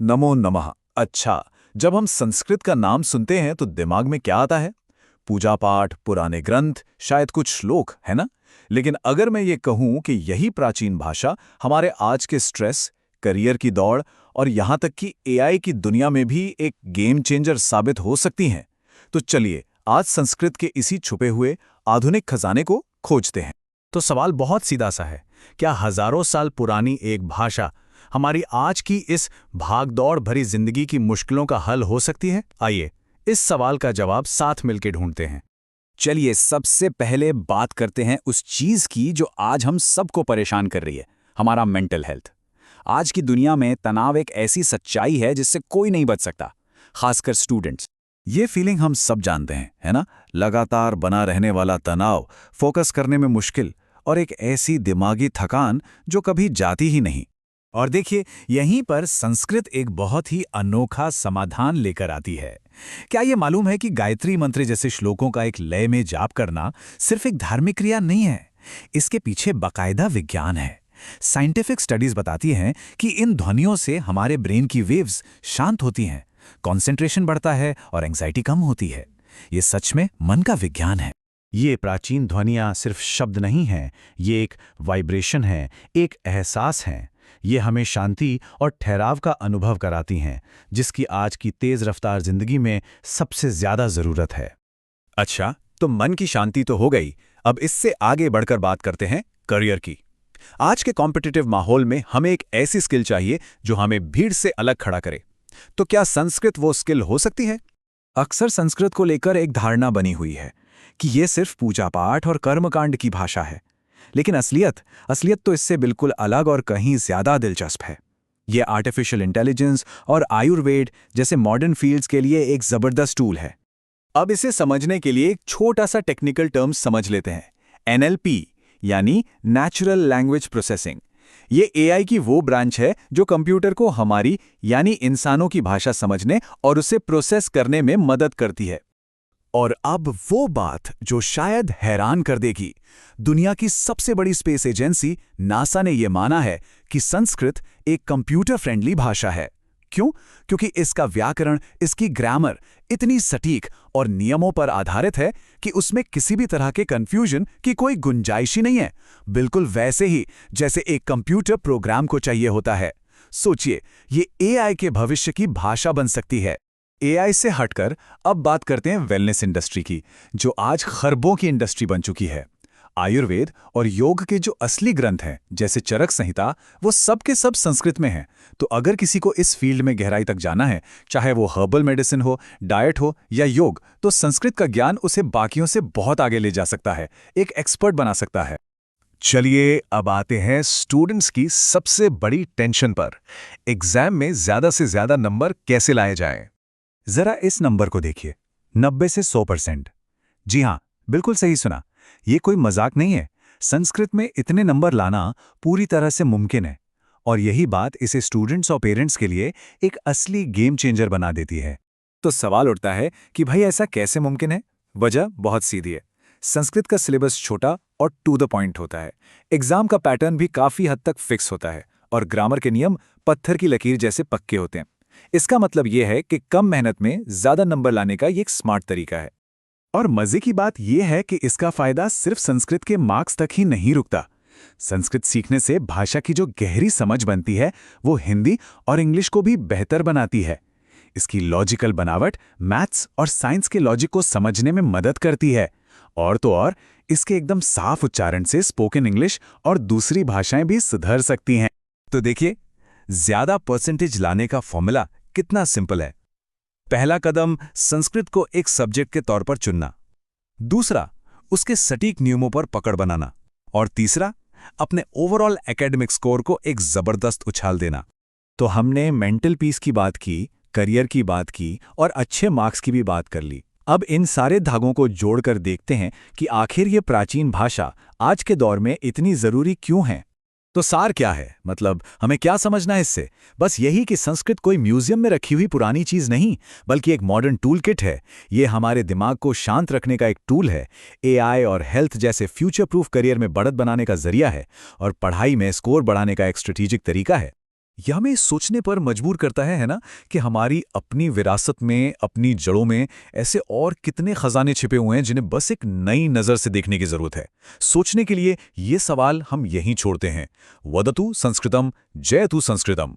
नमो नमः। अच्छा, जब हम संस्कृत का नाम सुनते हैं तो दिमाग में क्या आता है? पूजा पाठ, पुराने ग्रंथ, शायद कुछ श्लोक, है ना? लेकिन अगर मैं ये कहूँ कि यही प्राचीन भाषा हमारे आज के स्ट्रेस, करियर की दौड़ और यहाँ तक कि एआई की दुनिया में भी एक गेम चेंजर साबित हो सकती हैं, तो चलिए आज संस्कृत के इसी छुपे हुए आधुनिक खजाने को खोजते हैं। तो सवाल बहुत सीधा सा है। क्या हजारों साल पुरानी एक भाषा हमारी आज की इस भागदौड़ भरी जिंदगी की मुश्किलों का हल हो सकती है? आइए इस सवाल का जवाब साथ मिलकर ढूंढते हैं। चलिए सबसे पहले बात करते हैं उस चीज की जो आज हम सबको परेशान कर रही है, हमारा मेंटल हेल्थ। आज की दुनिया में तनाव एक ऐसी सच्चाई है जिससे कोई नहीं बच सकता, खासकर स्टूडेंट्स। ये फीलिंग हम सब जानते हैं, है ना? लगातार बना रहने वाला तनाव, फोकस करने में मुश्किल और एक ऐसी दिमागी थकान जो कभी जाती ही नहीं। और देखिए, यहीं पर संस्कृत एक बहुत ही अनोखा समाधान लेकर आती है। क्या ये मालूम है कि गायत्री मंत्र जैसे श्लोकों का एक लय में जाप करना सिर्फ एक धार्मिक क्रिया नहीं है, इसके पीछे बाकायदा विज्ञान है। साइंटिफिक स्टडीज बताती हैं कि इन ध्वनियों से हमारे ब्रेन की वेव्स शांत होती हैं, कॉन्सेंट्रेशन बढ़ता है और एंग्जाइटी कम होती है। ये सच में मन का विज्ञान है। ये प्राचीन ध्वनियाँ सिर्फ शब्द नहीं हैं, ये एक वाइब्रेशन है, एक एहसास है। ये हमें शांति और ठहराव का अनुभव कराती हैं, जिसकी आज की तेज रफ्तार जिंदगी में सबसे ज्यादा जरूरत है। अच्छा, तो मन की शांति तो हो गई। अब इससे आगे बढ़कर बात करते हैं करियर की। आज के कॉम्पिटिटिव माहौल में हमें एक ऐसी स्किल चाहिए जो हमें भीड़ से अलग खड़ा करे। तो क्या संस्कृत वो स्किल हो सकती है? अक्सर संस्कृत को लेकर एक धारणा बनी हुई है कि ये सिर्फ पूजा पाठ और कर्मकांड की भाषा है, लेकिन असलियत तो इससे बिल्कुल अलग और कहीं ज्यादा दिलचस्प है। ये आर्टिफिशियल इंटेलिजेंस और आयुर्वेद जैसे मॉडर्न फील्ड्स के लिए एक जबरदस्त टूल है। अब इसे समझने के लिए एक छोटा सा टेक्निकल टर्म्स समझ लेते हैं। एनएलपी यानी नेचुरल लैंग्वेज प्रोसेसिंग। ये एआई की वो ब्रांच है जो कंप्यूटर को हमारी यानी इंसानों की भाषा समझने और उसे प्रोसेस करने में मदद करती है। और अब वो बात जो शायद हैरान कर देगी, दुनिया की सबसे बड़ी स्पेस एजेंसी नासा ने यह माना है कि संस्कृत एक कंप्यूटर फ्रेंडली भाषा है। क्यों? क्योंकि इसका व्याकरण, इसकी ग्रामर इतनी सटीक और नियमों पर आधारित है कि उसमें किसी भी तरह के कंफ्यूजन की कोई गुंजाइश ही नहीं है। बिल्कुल वैसे ही जैसे एक कंप्यूटर प्रोग्राम को चाहिए होता है। सोचिए, ये एआई के भविष्य की भाषा बन सकती है। एआई से हटकर अब बात करते हैं वेलनेस इंडस्ट्री की, जो आज खरबों की इंडस्ट्री बन चुकी है। आयुर्वेद और योग के जो असली ग्रंथ हैं, जैसे चरक संहिता, वो सब के सब संस्कृत में हैं। तो अगर किसी को इस फील्ड में गहराई तक जाना है, चाहे वो हर्बल मेडिसिन हो, डाइट हो या योग, तो संस्कृत का ज्ञान उसे बाकियों से बहुत आगे ले जा सकता है, एक एक्सपर्ट बना सकता है। चलिए अब आते हैं स्टूडेंट्स की सबसे बड़ी टेंशन पर। एग्जाम में ज्यादा से ज्यादा नंबर कैसे लाए जाएं? जरा इस नंबर को देखिए, 90 से 100%। जी हाँ, बिल्कुल सही सुना। ये कोई मजाक नहीं है। संस्कृत में इतने नंबर लाना पूरी तरह से मुमकिन है, और यही बात इसे स्टूडेंट्स और पेरेंट्स के लिए एक असली गेम चेंजर बना देती है। तो सवाल उठता है कि भाई ऐसा कैसे मुमकिन है? वजह बहुत सीधी है। संस्कृत का सिलेबस छोटा और टू द पॉइंट होता है। एग्जाम का पैटर्न भी काफी हद तक फिक्स होता है, और ग्रामर के नियम पत्थर की लकीर जैसे पक्के होते हैं। इसका मतलब यह है कि कम मेहनत में ज्यादा नंबर लाने का ये एक स्मार्ट तरीका है। और मजे की बात यह है कि इसका फायदा सिर्फ संस्कृत के मार्क्स तक ही नहीं रुकता। संस्कृत सीखने से भाषा की जो गहरी समझ बनती है, वो हिंदी और इंग्लिश को भी बेहतर बनाती है। इसकी लॉजिकल बनावट मैथ्स और साइंस के लॉजिक को समझने में मदद करती है। और तो और इसके एकदम साफ उच्चारण से स्पोकन इंग्लिश और दूसरी भाषाएं भी सुधर सकती हैं। तो देखिए, ज्यादा परसेंटेज लाने का फॉर्मूला कितना सिंपल है। पहला कदम, संस्कृत को एक सब्जेक्ट के तौर पर चुनना। दूसरा, उसके सटीक नियमों पर पकड़ बनाना। और तीसरा, अपने ओवरऑल एकेडमिक स्कोर को एक जबरदस्त उछाल देना। तो हमने मेंटल पीस की बात की, करियर की बात की और अच्छे मार्क्स की भी बात कर ली। अब इन सारे धागों को जोड़कर देखते हैं कि आखिर ये प्राचीन भाषा आज के दौर में इतनी जरूरी क्यों है। तो सार क्या है? मतलब हमें क्या समझना है इससे? बस यही कि संस्कृत कोई म्यूजियम में रखी हुई पुरानी चीज नहीं, बल्कि एक मॉडर्न टूल किट है। ये हमारे दिमाग को शांत रखने का एक टूल है, एआई और हेल्थ जैसे फ्यूचर प्रूफ करियर में बढ़त बनाने का जरिया है, और पढ़ाई में स्कोर बढ़ाने का एक स्ट्रेटेजिक तरीका है। यह हमें सोचने पर मजबूर करता है ना, कि हमारी अपनी विरासत में, अपनी जड़ों में ऐसे और कितने खजाने छिपे हुए हैं जिन्हें बस एक नई नज़र से देखने की ज़रूरत है। सोचने के लिए ये सवाल हम यहीं छोड़ते हैं। वदतु संस्कृतम जयतु संस्कृतम।